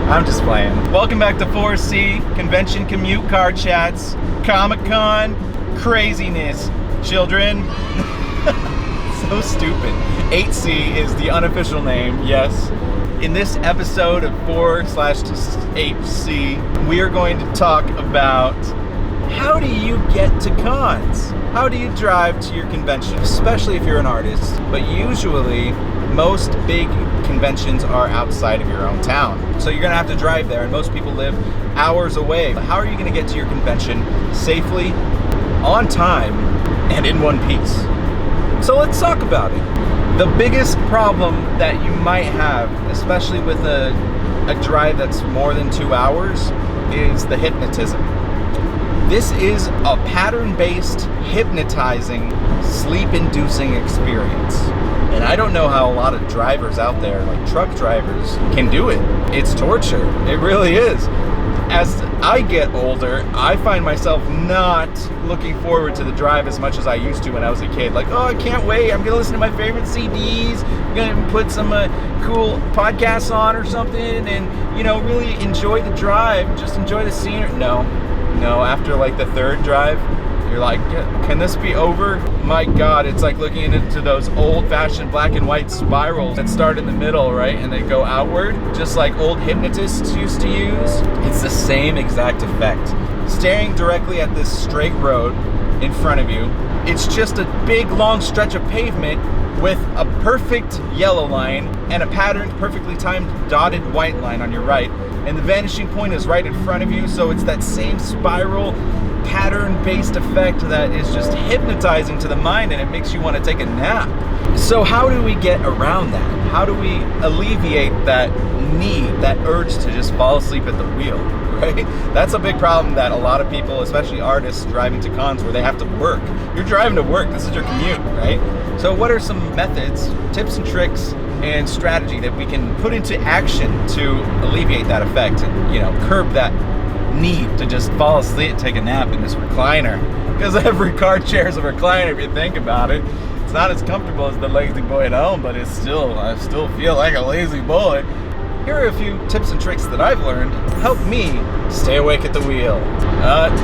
I'm just playing. Welcome back to 4C, Convention Commute Car Chats, Comic-Con craziness, children. So stupid. 8C is the unofficial name, yes. In this episode of 4/8C, we are going to talk about how do you get to cons? How do you drive to your convention, especially if you're an artist? But usually, most big conventions are outside of your own town. So you're gonna have to drive there, and most people live hours away. How are you gonna get to your convention safely, on time, and in one piece? So let's talk about it. The biggest problem that you might have, especially with a drive that's more than 2 hours, is the hypnotism. This is a pattern-based, hypnotizing, sleep-inducing experience. And I don't know how a lot of drivers out there, like truck drivers, can do it. It's torture. It really is. As I get older, I find myself not looking forward to the drive as much as I used to when I was a kid. Like, oh, I can't wait. I'm going to listen to my favorite CDs. I'm going to put some cool podcasts on or something and, really enjoy the drive. Just enjoy the scenery. No, after like the third drive, you're like, can this be over? My God, it's like looking into those old-fashioned black and white spirals that start in the middle, right? And they go outward, just like old hypnotists used to use. It's the same exact effect. Staring directly at this straight road in front of you, it's just a big, long stretch of pavement with a perfect yellow line and a patterned, perfectly timed dotted white line on your right. And the vanishing point is right in front of you, so it's that same spiral, pattern-based effect that is just hypnotizing to the mind, and it makes you want to take a nap. So how do we get around that? How do we alleviate that need, that urge to just fall asleep at the wheel, right? That's a big problem that a lot of people, especially artists driving to cons where they have to work. You're driving to work, this is your commute, right? So what are some methods, tips and tricks, and strategy that we can put into action to alleviate that effect and, curb that need to just fall asleep and take a nap in this recliner? Because every car chair is a recliner if you think about it. It's not as comfortable as the lazy boy at home, but I still feel like a lazy boy. Here are a few tips and tricks that I've learned to help me stay awake at the wheel.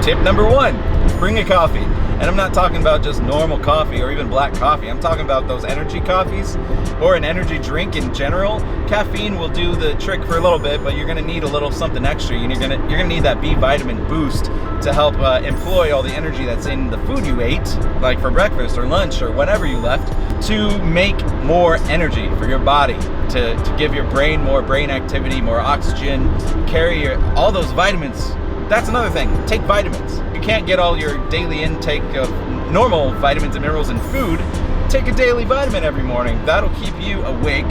Tip number 1, bring a coffee. And I'm not talking about just normal coffee or even black coffee. I'm talking about those energy coffees or an energy drink in general. Caffeine will do the trick for a little bit, but you're gonna need a little something extra. You're gonna need that B vitamin boost to help employ all the energy that's in the food you ate, like for breakfast or lunch or whatever you left, to make more energy for your body, to give your brain more brain activity, more oxygen, carry all those vitamins. That's another thing. Take vitamins. You can't get all your daily intake of normal vitamins and minerals in food. Take a daily vitamin every morning. That'll keep you awake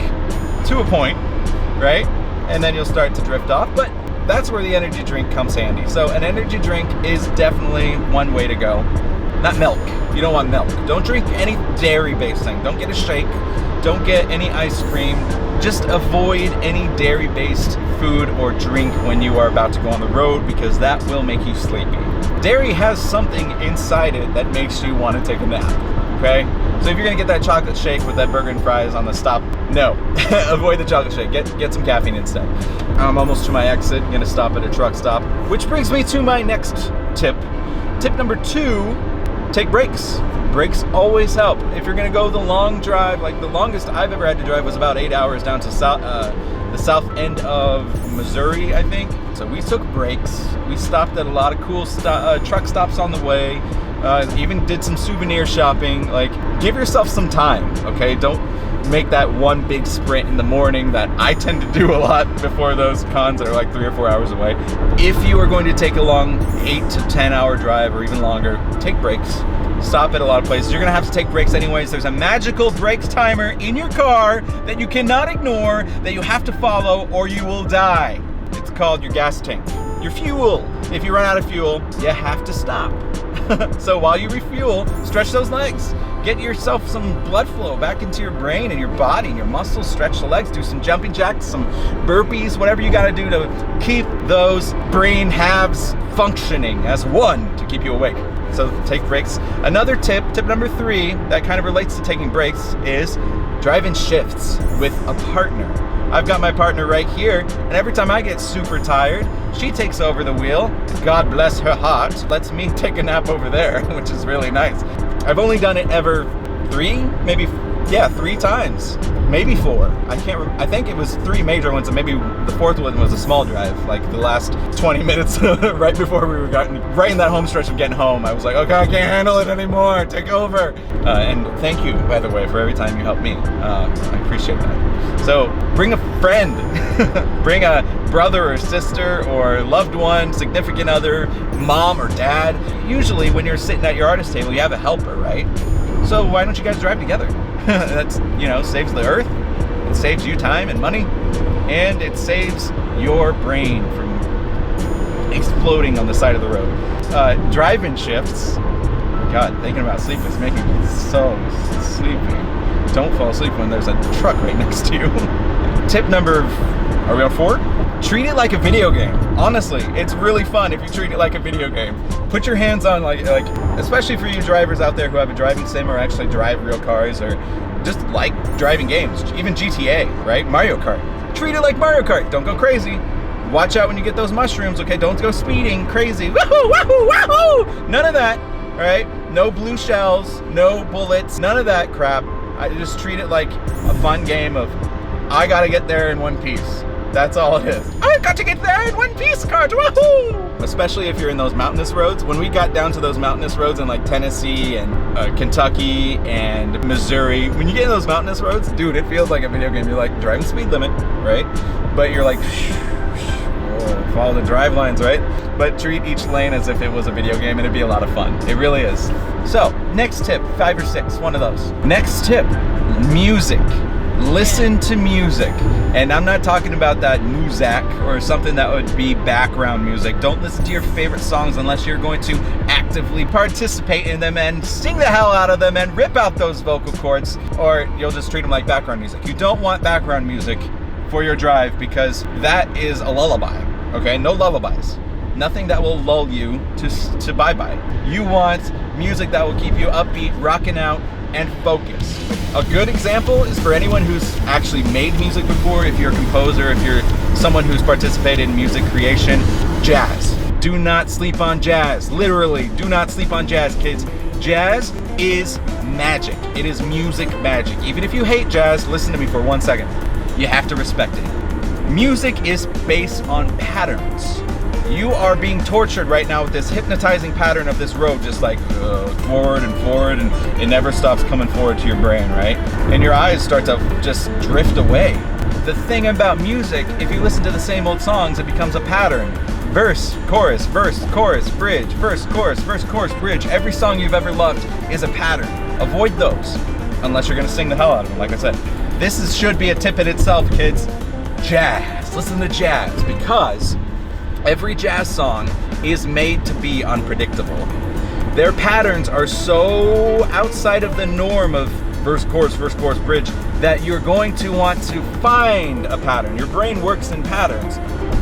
to a point, right? And then you'll start to drift off. But that's where the energy drink comes handy. So an energy drink is definitely one way to go. Not milk. You don't want milk. Don't drink any dairy-based thing. Don't get a shake. Don't get any ice cream. Just avoid any dairy-based food or drink when you are about to go on the road, because that will make you sleepy. Dairy has something inside it that makes you want to take a nap, okay? So if you're gonna get that chocolate shake with that burger and fries on the stop, no, avoid the chocolate shake. Get some caffeine instead. I'm almost to my exit, gonna stop at a truck stop, which brings me to my next tip. Tip number 2, take breaks. Breaks always help. If you're gonna go the long drive, like the longest I've ever had to drive was about 8 hours down to the south end of Missouri, I think. So we took breaks. We stopped at a lot of cool truck stops on the way. Even did some souvenir shopping. Like, give yourself some time, okay? Don't make that one big sprint in the morning that I tend to do a lot before those cons that are like 3 or 4 hours away. If you are going to take a long 8 to 10 hour drive or even longer, take breaks. Stop at a lot of places. You're gonna have to take breaks anyways. There's a magical brakes timer in your car that you cannot ignore, that you have to follow or you will die. It's called your gas tank, your fuel. If you run out of fuel, you have to stop. So while you refuel, stretch those legs. Get yourself some blood flow back into your brain and your body and your muscles. Stretch the legs, do some jumping jacks, some burpees, whatever you gotta do to keep those brain halves functioning as one to keep you awake. So take breaks. Another tip number 3, that kind of relates to taking breaks, is drive in shifts with a partner. I've got my partner right here, and every time I get super tired, she takes over the wheel. God bless her heart, lets me take a nap over there, which is really nice. I've only done it ever three times, maybe four. I can't remember. I think it was three major ones, and maybe the fourth one was a small drive, like the last 20 minutes right before we were right in that home stretch of getting home. I was like, okay, I can't handle it anymore. Take over. And thank you, by the way, for every time you help me. I appreciate that. So bring a friend, bring a brother or sister or loved one, significant other, mom or dad. Usually when you're sitting at your artist table, you have a helper, right? So why don't you guys drive together? That's, saves the earth, it saves you time and money, and it saves your brain from exploding on the side of the road. Drive-in shifts, God, thinking about sleep is making me so sleepy. Don't fall asleep when there's a truck right next to you. Tip number, are we on 4? Treat it like a video game. Honestly, it's really fun if you treat it like a video game. Put your hands on, like especially for you drivers out there who have a driving sim or actually drive real cars or just like driving games, even GTA, right? Mario Kart. Treat it like Mario Kart. Don't go crazy. Watch out when you get those mushrooms, okay? Don't go speeding crazy. Woohoo, woohoo, woohoo! None of that, right? No blue shells, no bullets, none of that crap. I just treat it like a fun game of, I gotta get there in one piece. That's all it is. I've got to get there in one piece, cart, woohoo! Especially if you're in those mountainous roads. When we got down to those mountainous roads in like Tennessee and Kentucky and Missouri, when you get in those mountainous roads, dude, it feels like a video game. You're like driving speed limit, right? But you're like, follow the drive lines, right? But treat each lane as if it was a video game, and it'd be a lot of fun. It really is. So, next tip, 5 or 6, one of those. Next tip, music. Listen to music. And I'm not talking about that muzak or something that would be background music. Don't listen to your favorite songs unless you're going to actively participate in them and sing the hell out of them and rip out those vocal cords, or you'll just treat them like background music. You don't want background music for your drive because that is a lullaby, okay? No lullabies. Nothing that will lull you to bye-bye. You want music that will keep you upbeat, rocking out, and focused. A good example is for anyone who's actually made music before, if you're a composer, if you're someone who's participated in music creation, jazz. Do not sleep on jazz. Literally, do not sleep on jazz, kids. Jazz is magic. It is music magic. Even if you hate jazz, listen to me for 1 second. You have to respect it. Music is based on patterns. You are being tortured right now with this hypnotizing pattern of this road, just like forward, and it never stops coming forward to your brain, right? And your eyes start to just drift away. The thing about music, if you listen to the same old songs, it becomes a pattern. Verse, chorus, bridge, verse, chorus, bridge. Every song you've ever loved is a pattern. Avoid those, unless you're gonna sing the hell out of them, like I said. This should be a tip in itself, kids. Jazz. Listen to jazz, because every jazz song is made to be unpredictable. Their patterns are so outside of the norm of verse, chorus, bridge that you're going to want to find a pattern. Your brain works in patterns,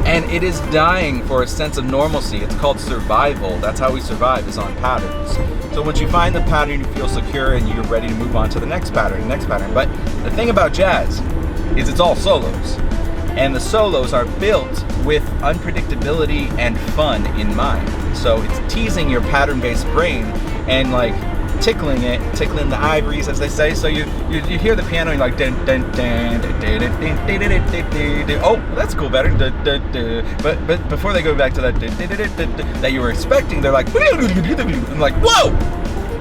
and it is dying for a sense of normalcy. It's called survival. That's how we survive, is on patterns. So once you find the pattern, you feel secure and you're ready to move on to the next pattern. But the thing about jazz is it's all solos. And the solos are built with unpredictability and fun in mind. So it's teasing your pattern-based brain and like tickling the ivories, as they say. So you hear the piano and you're like dun dun dun dun dun dun dun dun dun dun. Oh, that's cool, better. But before they go back to that that you were expecting, they're like I'm like, whoa,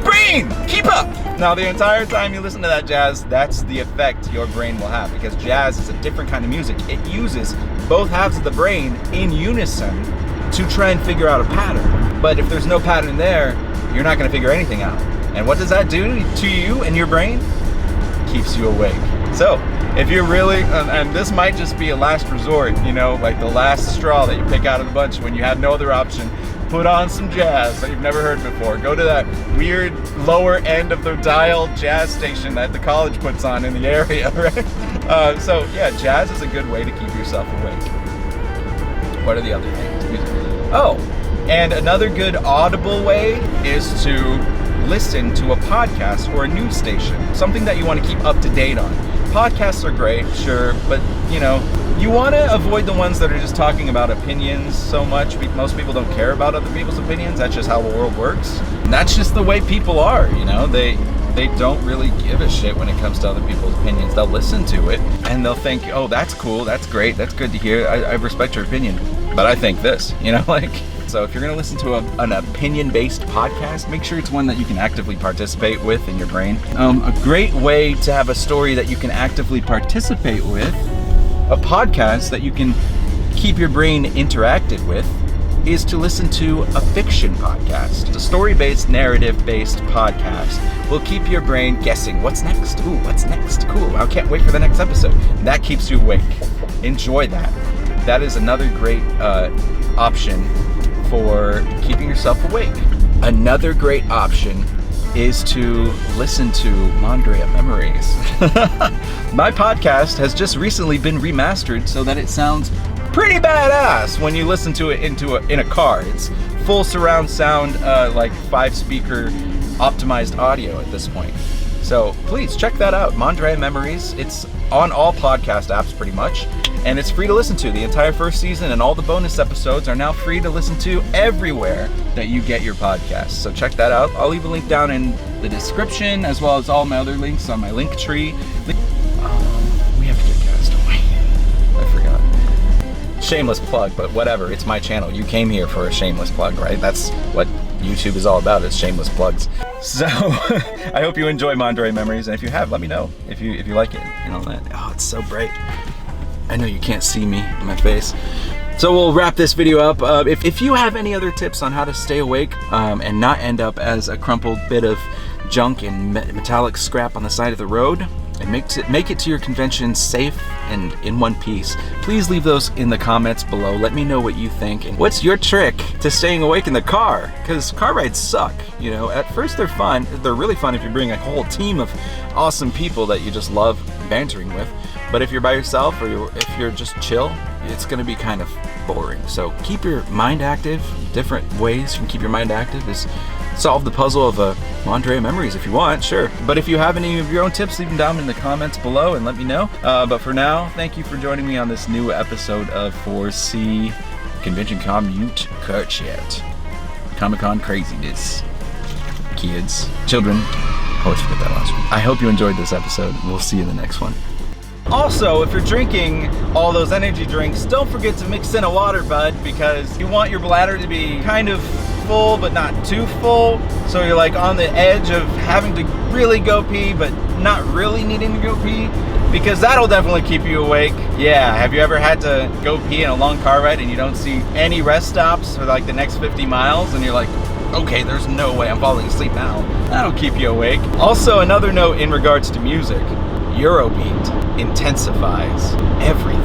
brain, keep up. Now the entire time you listen to that jazz, that's the effect your brain will have, because jazz is a different kind of music. It uses both halves of the brain in unison to try and figure out a pattern. But if there's no pattern there, you're not going to figure anything out. And what does that do to you and your brain? Keeps you awake. So if you're really, and this might just be a last resort, like the last straw that you pick out of the bunch when you have no other option, put on some jazz that you've never heard before. Go to that weird lower end of the dial jazz station that the college puts on in the area, right? So yeah, jazz is a good way to keep yourself awake. What are the other things? Oh, and another good audible way is to listen to a podcast or a news station, something that you want to keep up to date on. Podcasts are great, sure, but you want to avoid the ones that are just talking about opinions so much. Most people don't care about other people's opinions. That's just how the world works. And that's just the way people are, They don't really give a shit when it comes to other people's opinions. They'll listen to it and they'll think, oh, that's cool, that's great, that's good to hear. I respect your opinion, but I think this, So if you're going to listen to an opinion-based podcast, make sure it's one that you can actively participate with in your brain. A great way to have a story that you can actively participate with, a podcast that you can keep your brain interacted with, is to listen to a fiction podcast. A story-based, narrative-based podcast will keep your brain guessing, what's next? Ooh, what's next? Cool, I can't wait for the next episode. That keeps you awake. Enjoy that. That is another great option for keeping yourself awake. Another great option is to listen to Mondrea Memories. My podcast has just recently been remastered so that it sounds pretty badass when you listen to it in a car. It's full surround sound, like 5-speaker optimized audio at this point. So please check that out, Mondrea Memories. It's on all podcast apps pretty much, and it's free to listen to. The entire first season and all the bonus episodes are now free to listen to everywhere that you get your podcasts. So check that out. I'll leave a link down in the description, as well as all my other links on my link tree. We have to get Castaway. I forgot. Shameless plug, but whatever. It's my channel. You came here for a shameless plug, right? That's what YouTube is all about, is shameless plugs. So I hope you enjoy Mondrea Memories, and if you have, let me know if you like it. Oh, it's so bright. I know you can't see me in my face. So we'll wrap this video up. If you have any other tips on how to stay awake and not end up as a crumpled bit of junk and metallic scrap on the side of the road, and make it to your convention safe and in one piece, please leave those in the comments below. Let me know what you think, and what's your trick to staying awake in the car? Because car rides suck. At first they're fun. They're really fun if you bring a whole team of awesome people that you just love bantering with. But if you're by yourself, or if you're just chill, it's going to be kind of boring. So keep your mind active. Different ways you can keep your mind active is solve the puzzle of Mondrea Memories if you want, sure. But if you have any of your own tips, leave them down in the comments below and let me know. But for now, thank you for joining me on this new episode of 4C Convention Commute Chat. Comic-Con craziness. Kids, children, always forget that last one. I hope you enjoyed this episode. We'll see you in the next one. Also, if you're drinking all those energy drinks, don't forget to mix in a water, bud, because you want your bladder to be kind of full but not too full, so you're like on the edge of having to really go pee but not really needing to go pee, because that'll definitely keep you awake. Yeah, have you ever had to go pee in a long car ride and you don't see any rest stops for like the next 50 miles and you're like, okay, there's no way I'm falling asleep now? That'll keep you awake. Also, another note in regards to music, Eurobeat intensifies everything.